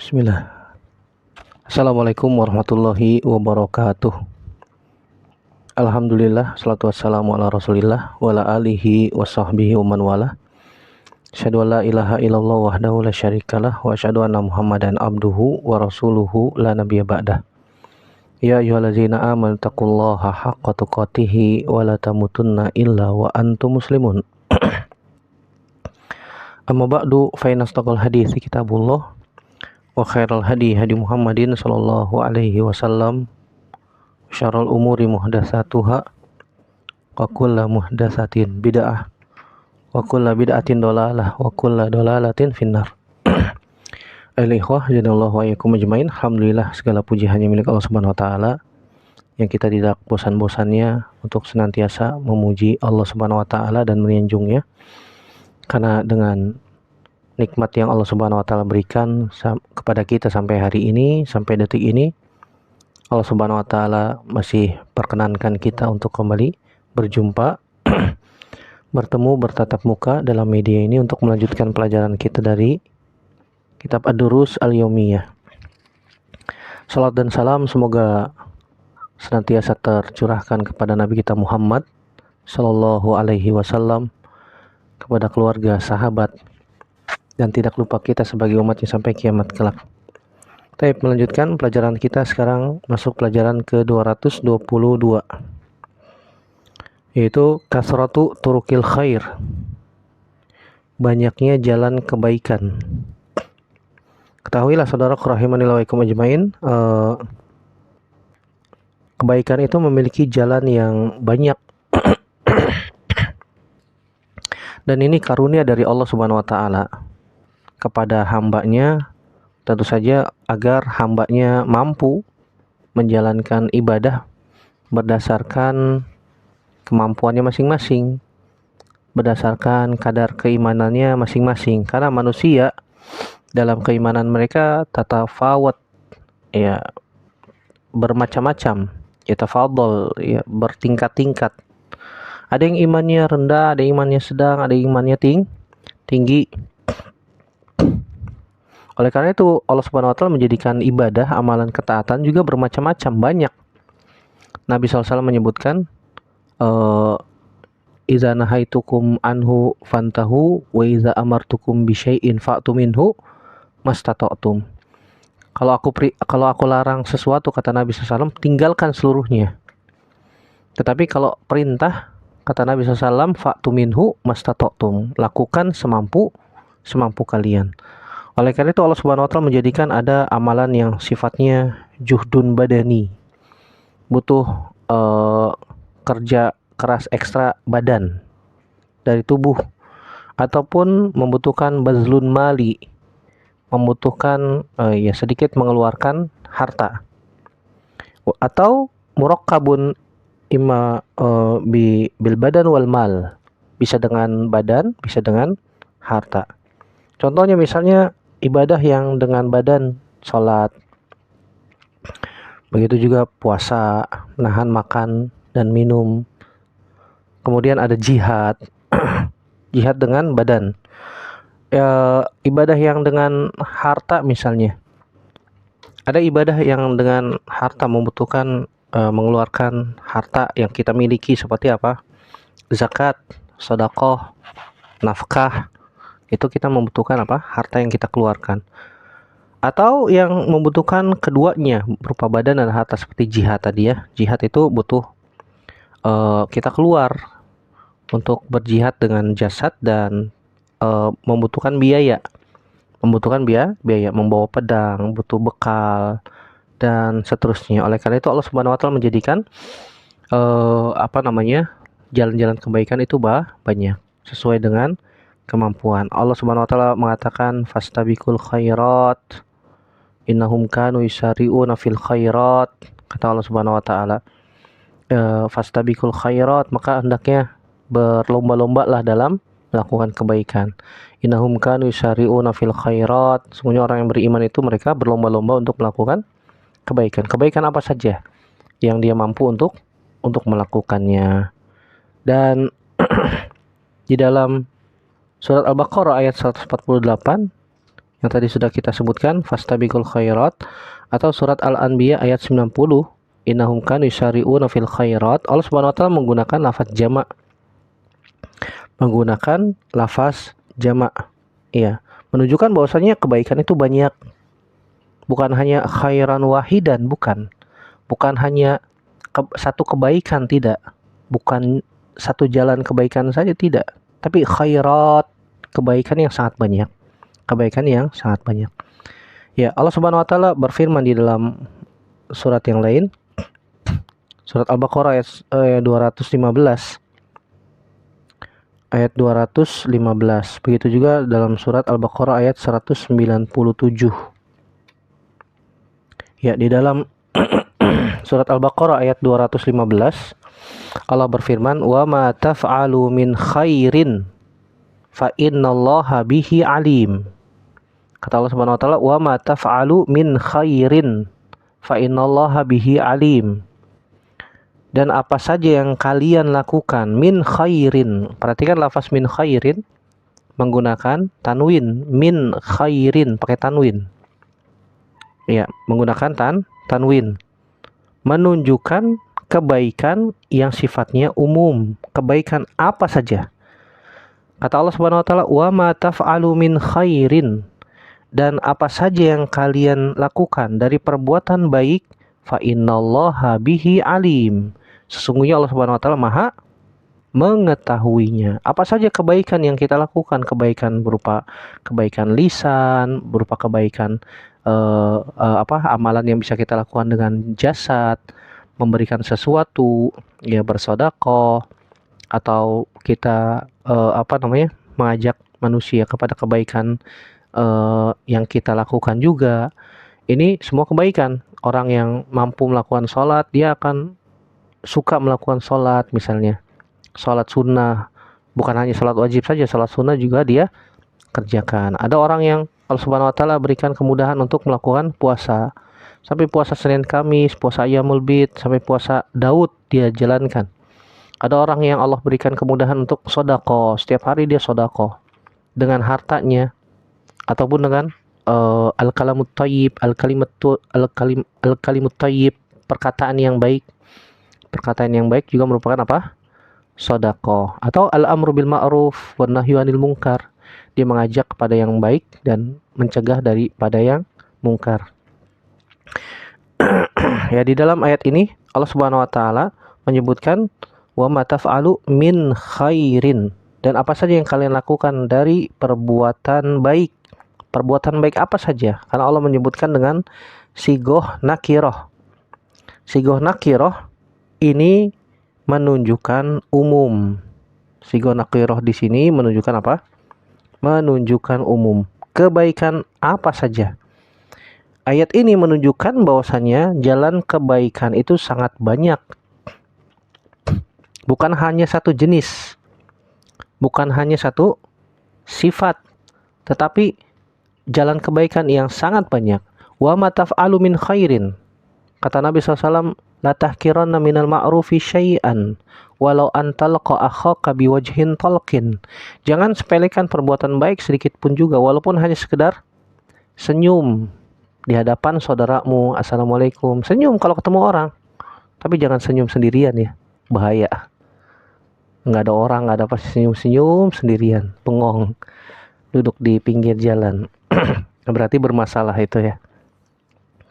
Bismillah. Assalamualaikum warahmatullahi wabarakatuh. Alhamdulillah, salatu wassalamu ala rasulillah wa ala alihi wa sahbihi wa man wala. Asyhadu an la ilaha illallah wahdahu la syarikalah wa asyhadu anna muhammadan abduhu wa rasuluhu la nabiyya ba'dah. Ya ayyuhallazina amanu taqullaha haqqa tuqatih wa la tamutunna illa wa antum muslimun. Amma ba'du, fa inna asdaqal hadithi kitabullah wa khairal hadi Muhammadin sallallahu alaihi wasallam, syarrul umuri muhdatsatuha wa kullu muhdatsatin bid'ah wa kullu bid'atin dhalalah wa kullu dhalalatin finnar. Al-ikhwah janallahu wa iyyakum ajmain. Alhamdulillah, segala puji hanya milik Allah Subhanahu wa taala yang kita tidak bosan-bosannya untuk senantiasa memuji Allah Subhanahu wa taala dan menyanjungnya, karena dengan nikmat yang Allah Subhanahu wa taala berikan kepada kita sampai hari ini, sampai detik ini, Allah Subhanahu wa taala masih perkenankan kita untuk kembali berjumpa bertemu, bertatap muka dalam media ini untuk melanjutkan pelajaran kita dari kitab Ad-Durus Al-Yaumiyah. Salat dan salam semoga senantiasa tercurahkan kepada Nabi kita Muhammad sallallahu alaihi wasallam, kepada keluarga, sahabat, dan tidak lupa kita sebagai umatnya sampai kiamat kelak. Kita melanjutkan pelajaran kita sekarang, masuk pelajaran ke-222, yaitu kasratu turukil khair, banyaknya jalan kebaikan. Ketahuilah saudara rahimanillah wa iyakum ajmain, kebaikan itu memiliki jalan yang banyak dan ini karunia dari Allah Subhanahu wa taala kepada hambanya, tentu saja agar hambanya mampu menjalankan ibadah berdasarkan kemampuannya masing-masing, berdasarkan kadar keimanannya masing-masing. Karena manusia dalam keimanan mereka tatafawat, ya, bermacam-macam, ya, tafadhol, ya, bertingkat-tingkat. Ada yang imannya rendah, ada yang imannya sedang, ada yang imannya tinggi. Oleh karena itu Allah Subhanahu wa taala menjadikan ibadah, amalan ketaatan juga bermacam-macam, banyak. Nabi SAW menyebutkan, iza nahaitukum anhu fantahu wa iza amartukum bi syai'in fa'tu minhu mastata'tum. Kalau aku larang sesuatu, kata Nabi SAW, tinggalkan seluruhnya. Tetapi kalau perintah, kata Nabi SAW, fa'tu minhu mastata'tum, lakukan semampu kalian. Oleh karena itu Allah Subhanahu wa taala menjadikan ada amalan yang sifatnya juhdun badani, butuh kerja keras ekstra badan dari tubuh, ataupun membutuhkan bazlun mali, membutuhkan sedikit mengeluarkan harta, atau murakkabun imma bil badan wal mal, bisa dengan badan, bisa dengan harta. Contohnya misalnya ibadah yang dengan badan, sholat, begitu juga puasa, menahan makan dan minum. Kemudian ada jihad, jihad dengan badan. Ibadah yang dengan harta misalnya, ada ibadah yang dengan harta membutuhkan mengeluarkan harta yang kita miliki, seperti apa? Zakat, sedekah, nafkah. Itu kita membutuhkan apa? Harta yang kita keluarkan. Atau yang membutuhkan keduanya berupa badan dan harta, seperti jihad tadi, ya. Jihad itu butuh kita keluar untuk berjihad dengan jasad dan membutuhkan biaya. Membawa pedang, butuh bekal dan seterusnya. Oleh karena itu Allah Subhanahu wa taala menjadikan jalan-jalan kebaikan itu banyak sesuai dengan kemampuan. Allah Subhanahu wa taala mengatakan fastabiqul khairat innahum kanu yusari'una fil khairat. Kata Allah Subhanahu wa taala, fastabiqul khairat, maka hendaknya berlomba-lombalah dalam melakukan kebaikan. Innahum kanu yusari'una fil khairat, sesungguhnya orang yang beriman itu mereka berlomba-lomba untuk melakukan kebaikan. Kebaikan apa saja yang dia mampu untuk melakukannya. Dan di dalam Surat Al-Baqarah ayat 148 yang tadi sudah kita sebutkan, fastabiqul khairat, atau surat Al-Anbiya ayat 90, innahum kanu yusari'una fil khairat. Allah Subhanahu wa taala menggunakan lafaz jamak. Menggunakan lafaz jamak. Iya, menunjukkan bahwasanya kebaikan itu banyak. Bukan hanya khairan wahidan, bukan. Bukan hanya satu kebaikan, tidak. Bukan satu jalan kebaikan saja, tidak. Tapi khairat, kebaikan yang sangat banyak. Kebaikan yang sangat banyak. Ya, Allah Subhanahu wa taala berfirman di dalam surat yang lain, surat Al-Baqarah ayat 215. Ayat 215. Begitu juga dalam surat Al-Baqarah ayat 197. Ya, di dalam surat Al-Baqarah ayat 215 Allah berfirman, "Wa ma taf'alu min khairin fa innallaha bihi alim." Kata Allah Subhanahu wa taala, "Wa ma taf'alu min khairin fa innallaha bihi alim." Dan apa saja yang kalian lakukan min khairin. Perhatikan lafaz min khairin menggunakan tanwin, min khairin pakai tanwin. Ya, menggunakan tanwin. Menunjukkan kebaikan yang sifatnya umum. Kebaikan apa saja. Kata Allah Subhanahu wa taala, "Wa ma taf'alu min khairin." Dan apa saja yang kalian lakukan dari perbuatan baik, fa innallaha bihi alim. Sesungguhnya Allah Subhanahu wa taala Maha mengetahuinya. Apa saja kebaikan yang kita lakukan, kebaikan berupa kebaikan lisan, berupa kebaikan amalan yang bisa kita lakukan dengan jasad, memberikan sesuatu, ya bersedekah, atau kita mengajak manusia kepada kebaikan yang kita lakukan juga. Ini semua kebaikan. Orang yang mampu melakukan sholat, dia akan suka melakukan sholat, misalnya sholat sunnah. Bukan hanya sholat wajib saja, sholat sunnah juga dia kerjakan. Ada orang yang Allah Subhanahu wa taala berikan kemudahan untuk melakukan puasa. Sampai puasa Senin Kamis, puasa Ayyamul Bid, sampai puasa Daud dia jalankan. Ada orang yang Allah berikan kemudahan untuk sedekah. Setiap hari dia sedekah dengan hartanya ataupun dengan al-kalamut thayyib, al-kalimut thayyib, perkataan yang baik. Perkataan yang baik juga merupakan apa? Sedekah. Atau al-amru bil ma'ruf wan nahyu 'anil munkar. Dia mengajak kepada yang baik dan mencegah daripada yang mungkar. Ya, di dalam ayat ini Allah Subhanahu wa taala menyebutkan wa ma taf'alu min khairin, dan apa saja yang kalian lakukan dari perbuatan baik. Perbuatan baik apa saja? Karena Allah menyebutkan dengan sigoh nakirah. Sigoh nakirah ini menunjukkan umum. Sigoh nakirah di sini menunjukkan apa? Menunjukkan umum. Kebaikan apa saja? Ayat ini menunjukkan bahwasannya jalan kebaikan itu sangat banyak. Bukan hanya satu jenis. Bukan hanya satu sifat. Tetapi jalan kebaikan yang sangat banyak. Wa ma taf'alu min khairin. Kata Nabi SAW, la tahkiranna minal ma'rufi syai'an walau antalqa akhaka biwajhin talqin. Jangan sepelekan perbuatan baik sedikit pun juga, walaupun hanya sekedar senyum di hadapan saudaramu, assalamualaikum. Senyum kalau ketemu orang. Tapi jangan senyum sendirian ya, bahaya. Nggak ada orang, nggak ada apa, senyum-senyum sendirian, bengong, duduk di pinggir jalan. Berarti bermasalah itu ya.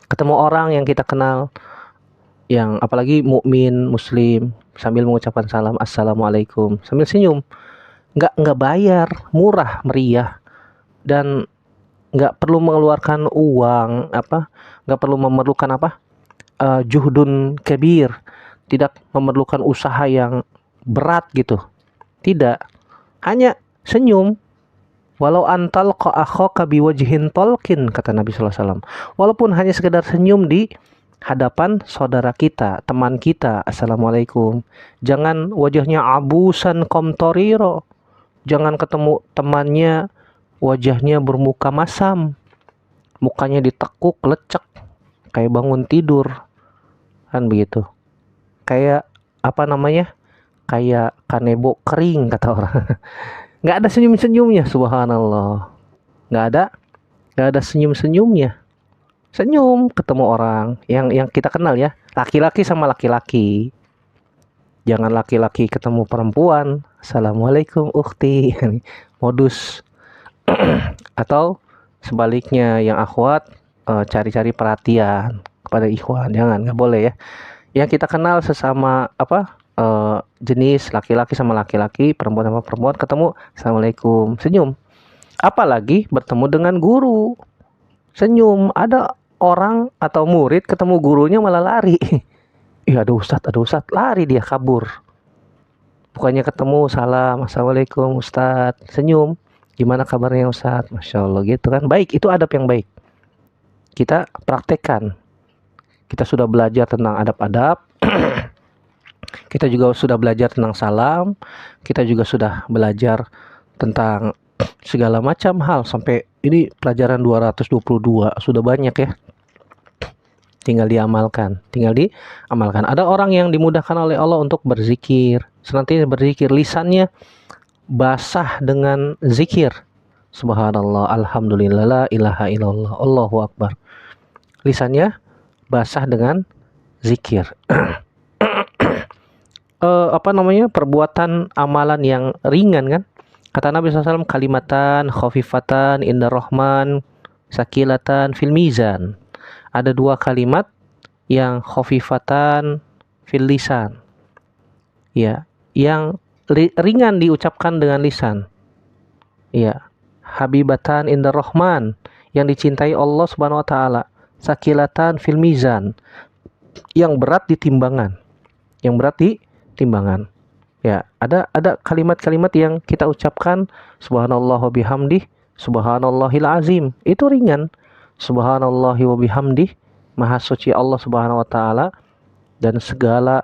Ketemu orang yang kita kenal, yang apalagi mukmin muslim, sambil mengucapkan salam, assalamualaikum, sambil senyum, nggak bayar, murah meriah, dan nggak perlu mengeluarkan uang, nggak perlu memerlukan juhdun kabir, tidak memerlukan usaha yang berat gitu, tidak, hanya senyum. Walau antal akhaka biwajhin talqin, kata Nabi SAW. Walaupun hanya sekedar senyum di hadapan saudara kita, teman kita, assalamualaikum. Jangan wajahnya abusan komtoriro. Jangan ketemu temannya wajahnya bermuka masam, mukanya ditekuk, lecek, kayak bangun tidur, kan begitu. Kayak kayak kanebo kering, kata orang. Nggak ada senyum-senyumnya, subhanallah. Nggak ada nggak ada senyum-senyumnya. Senyum ketemu orang yang kita kenal ya, laki-laki sama laki-laki. Jangan laki-laki ketemu perempuan, assalamualaikum ukhti, modus. Atau sebaliknya yang akhwat cari-cari perhatian kepada ikhwan, jangan, nggak boleh ya. Yang kita kenal sesama jenis laki-laki sama laki-laki, perempuan sama perempuan ketemu, assalamualaikum, senyum. Apalagi bertemu dengan guru, senyum. Ada orang atau murid ketemu gurunya malah lari. Ih, ada ustadz, lari dia kabur. Bukannya ketemu, salam, assalamualaikum ustadz, senyum. Gimana kabarnya ustadz? Masya Allah gitu kan. Baik, itu adab yang baik. Kita praktekkan. Kita sudah belajar tentang adab-adab. Kita juga sudah belajar tentang salam. Kita juga sudah belajar tentang segala macam hal. Sampai ini pelajaran 222. Sudah banyak ya. Tinggal diamalkan. Ada orang yang dimudahkan oleh Allah untuk berzikir. Senantiasa berzikir. Lisannya basah dengan zikir. Subhanallah, alhamdulillah, la ilaha illallah, Allahu akbar. Lisannya basah dengan zikir. Perbuatan amalan yang ringan kan? Kata Nabi SAW, kalimatan khafifatan indar rahman, sakilatan fil mizan. Ada dua kalimat yang khafifatan fil lisan. Ya, yang ringan diucapkan dengan lisan. Ya, habibatan indar rahman, yang dicintai Allah Subhanahu wa taala. Sakilatan fil mizan, yang berat di timbangan. Ya, ada kalimat-kalimat yang kita ucapkan, subhanallah wa bihamdih, subhanallahil azim. Itu ringan. Subhanallahi wa bihamdih, maha suci Allah Subhanahu wa taala, dan segala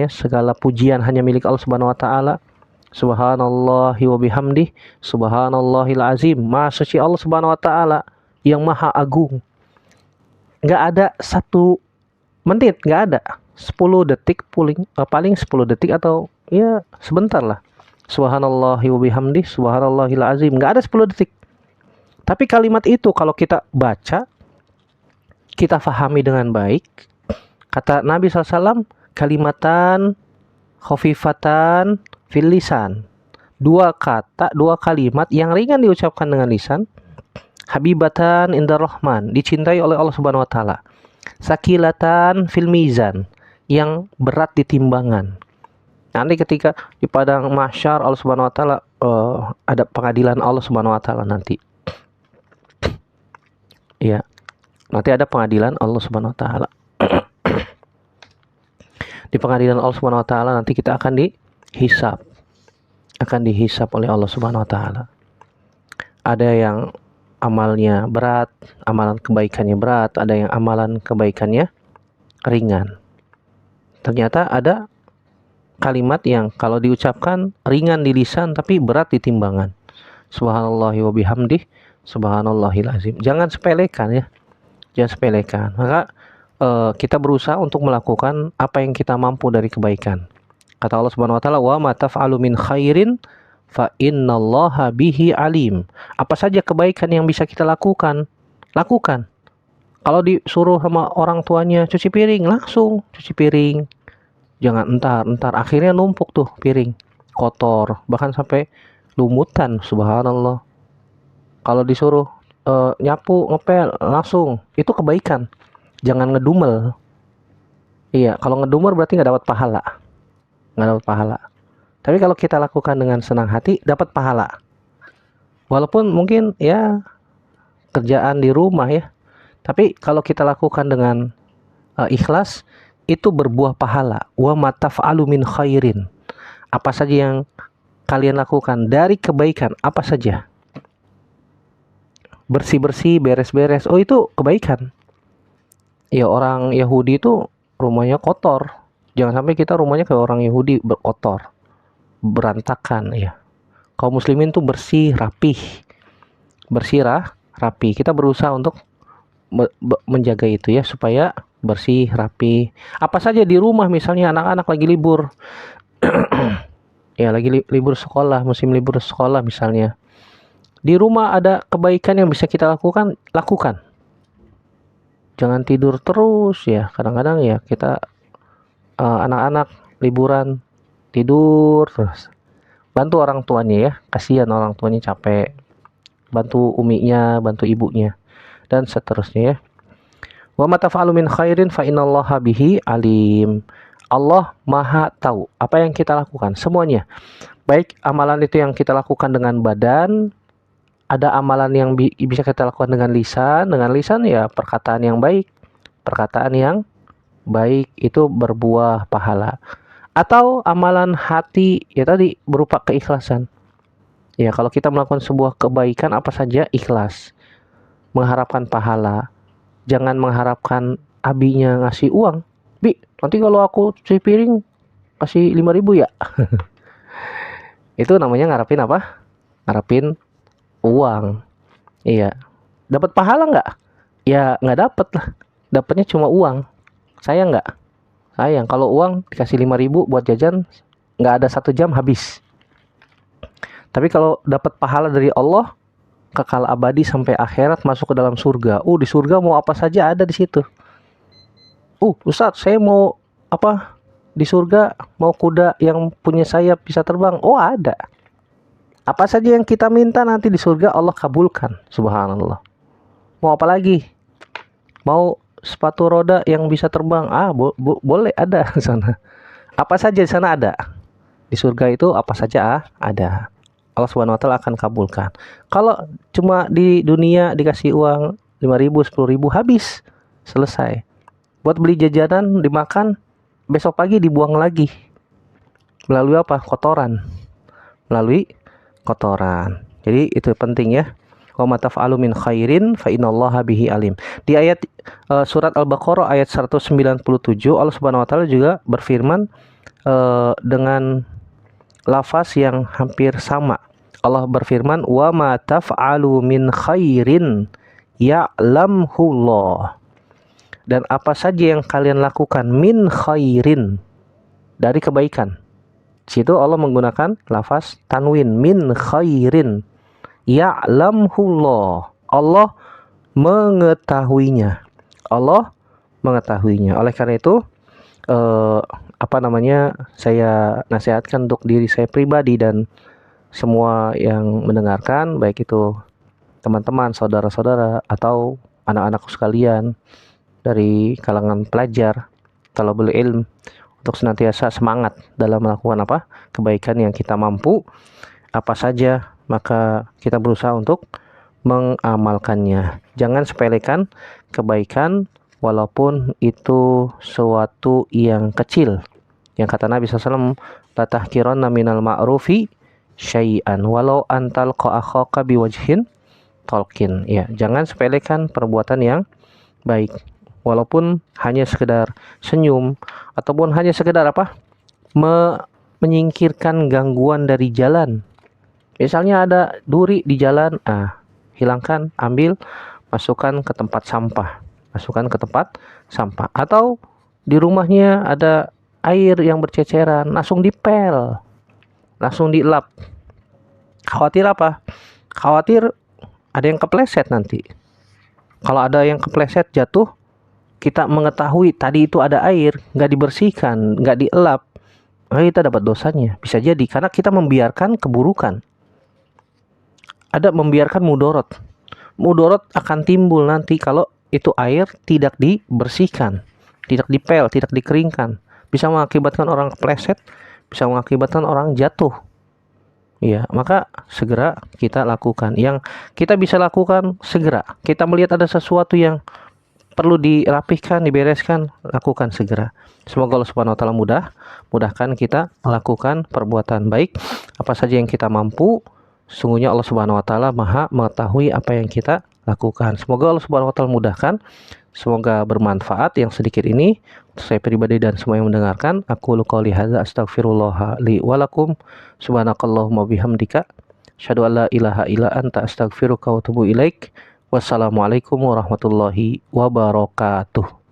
segala pujian hanya milik Allah Subhanahu wa taala. Subhanallahi wa bihamdih, subhanallahil azim. Maha suci Allah Subhanahu wa taala yang maha agung. Enggak ada 1 menit, enggak ada. 10 detik paling 10 detik atau ya sebentar lah. Subhanallahi wa bihamdih, subhanallahil azim. Enggak ada 10 detik. Tapi kalimat itu kalau kita baca, kita fahami dengan baik. Kata Nabi SAW, kalimatan khafifatan fil lisan. 2 kalimat yang ringan diucapkan dengan lisan. Habibatan indar rahman, dicintai oleh Allah Subhanahu wa taala. Sakilatan fil mizan, yang berat di timbangan. Nanti ketika di padang mahsyar Allah Subhanahu wa taala, ada pengadilan Allah Subhanahu wa taala nanti. Ya. Nanti ada pengadilan Allah Subhanahu wa taala. Di pengadilan Allah Subhanahu wa taala nanti kita akan dihisab. Oleh Allah Subhanahu wa taala. Ada yang amalnya berat, amalan kebaikannya berat, ada yang amalan kebaikannya ringan. Ternyata ada kalimat yang kalau diucapkan ringan di lisan tapi berat di timbangan. Subhanallahi wa bihamdih, subhanallahil azim. Jangan sepelekan ya. Maka kita berusaha untuk melakukan apa yang kita mampu dari kebaikan. Kata Allah Subhanahu wa taala, "Wa ma taf'alu min khairin fa innallaha bihi alim." Apa saja kebaikan yang bisa kita lakukan. Kalau disuruh sama orang tuanya cuci piring, langsung cuci piring. Jangan entar akhirnya numpuk tuh piring, kotor, bahkan sampai lumutan, subhanallah. Kalau disuruh nyapu, ngepel, langsung. Itu kebaikan. Jangan ngedumel. Iya, kalau ngedumel berarti nggak dapat pahala. Tapi kalau kita lakukan dengan senang hati, dapat pahala. Walaupun mungkin ya kerjaan di rumah ya. Tapi kalau kita lakukan dengan ikhlas, itu berbuah pahala. Wa ma taf'alu min khairin. Apa saja yang kalian lakukan dari kebaikan, apa saja. Bersih-bersih, beres-beres. Oh, itu kebaikan. Ya, orang Yahudi itu rumahnya kotor. Jangan sampai kita rumahnya kayak orang Yahudi, kotor, berantakan ya. Kaum muslimin tuh bersih, rapih. Kita berusaha untuk menjaga itu ya, supaya bersih, rapi. Apa saja di rumah, misalnya anak-anak lagi libur. Ya, lagi libur sekolah, musim libur sekolah misalnya. Di rumah ada kebaikan yang bisa kita lakukan, lakukan. Jangan tidur terus ya. Kadang-kadang ya kita anak-anak liburan tidur terus. Bantu orang tuanya ya, kasihan orang tuanya capek. Bantu uminya, bantu ibunya, dan seterusnya ya. Wa ma taf'alu min khairin fa innallaha bihi alim. Allah Maha tahu apa yang kita lakukan semuanya. Baik amalan itu yang kita lakukan dengan badan, ada amalan yang bisa kita lakukan dengan lisan. Dengan lisan ya perkataan yang baik. Perkataan yang baik itu berbuah pahala. Atau amalan hati ya tadi berupa keikhlasan. Ya kalau kita melakukan sebuah kebaikan apa saja ikhlas. Mengharapkan pahala. Jangan mengharapkan abinya ngasih uang. Bi, nanti kalau aku cuci piring kasih 5.000 ya. Itu namanya ngarepin apa? Ngarepin uang. Iya. Dapat pahala nggak? Ya nggak dapet lah. Dapatnya cuma uang. Sayang nggak? Sayang. Kalau uang dikasih 5.000 buat jajan, nggak ada 1 jam habis. Tapi kalau dapat pahala dari Allah, kekal abadi sampai akhirat, masuk ke dalam surga. Di surga mau apa saja ada di situ. Ustadz, saya mau apa? Di surga mau kuda yang punya sayap bisa terbang. Ada. Apa saja yang kita minta nanti di surga Allah kabulkan. Subhanallah. Mau apa lagi? Mau sepatu roda yang bisa terbang? Boleh ada di sana. Apa saja di sana ada. Di surga itu apa saja ada. Allah Subhanahu wa taala akan kabulkan. Kalau cuma di dunia dikasih uang 5.000, 10.000 habis. Selesai. Buat beli jajanan dimakan, besok pagi dibuang lagi. Melalui apa? Kotoran. Melalui kotoran. Jadi itu penting ya. Wa ma taf'alu min khairin fa innallaha bihi alim. Di ayat surat Al-Baqarah ayat 197 Allah Subhanahu wa taala juga berfirman dengan lafaz yang hampir sama. Allah berfirman, "Wa ma taf'alu min khairin ya'lamhullah." Dan apa saja yang kalian lakukan min khairin, dari kebaikan. Situ Allah menggunakan lafaz tanwin, min khairin ya'lamhullah. Allah mengetahuinya. Allah mengetahuinya. Oleh karena itu saya nasihatkan untuk diri saya pribadi dan semua yang mendengarkan, baik itu teman-teman, saudara-saudara, atau anak-anakku sekalian dari kalangan pelajar, talabul ilm, untuk senantiasa semangat dalam melakukan kebaikan yang kita mampu, apa saja, maka kita berusaha untuk mengamalkannya. Jangan sepelekan kebaikan walaupun itu suatu yang kecil. Yang kata Nabi SAW, la tahkiranna minal ma'rufi syai'an walau antal akhaka biwajhin talqin. Ya, jangan sepelekan perbuatan yang baik walaupun hanya sekedar senyum ataupun hanya sekedar menyingkirkan gangguan dari jalan. Misalnya ada duri di jalan, hilangkan, ambil, masukkan ke tempat sampah. Masukkan ke tempat sampah. Atau di rumahnya ada air yang berceceran, langsung dipel, langsung dilap. Khawatir apa? Khawatir ada yang kepleset nanti. Kalau ada yang kepleset jatuh, kita mengetahui tadi itu ada air, nggak dibersihkan, nggak dielap, kita dapat dosanya. Bisa jadi karena kita membiarkan keburukan. Ada membiarkan mudorot. Mudorot akan timbul nanti kalau itu air tidak dibersihkan, tidak dipel, tidak dikeringkan. Bisa mengakibatkan orang kepleset, bisa mengakibatkan orang jatuh. Ya, maka segera kita lakukan. Yang kita bisa lakukan segera. Kita melihat ada sesuatu yang perlu dirapihkan, dibereskan, lakukan segera. Semoga Allah Subhanahu wa taala mudahkan kita melakukan perbuatan baik apa saja yang kita mampu. Sungguhnya Allah Subhanahu wa taala Maha mengetahui apa yang kita lakukan. Semoga Allah Subhanahu wa taala mudahkan. Semoga bermanfaat yang sedikit ini untuk saya pribadi dan semua yang mendengarkan. Aku qouli hadza astaghfirullah li wa lakum. Subhanakallahumma bihamdika asyhadu an la ilaha illa anta astaghfiruka wa atubu ilaik. Wassalamualaikum warahmatullahi wabarakatuh.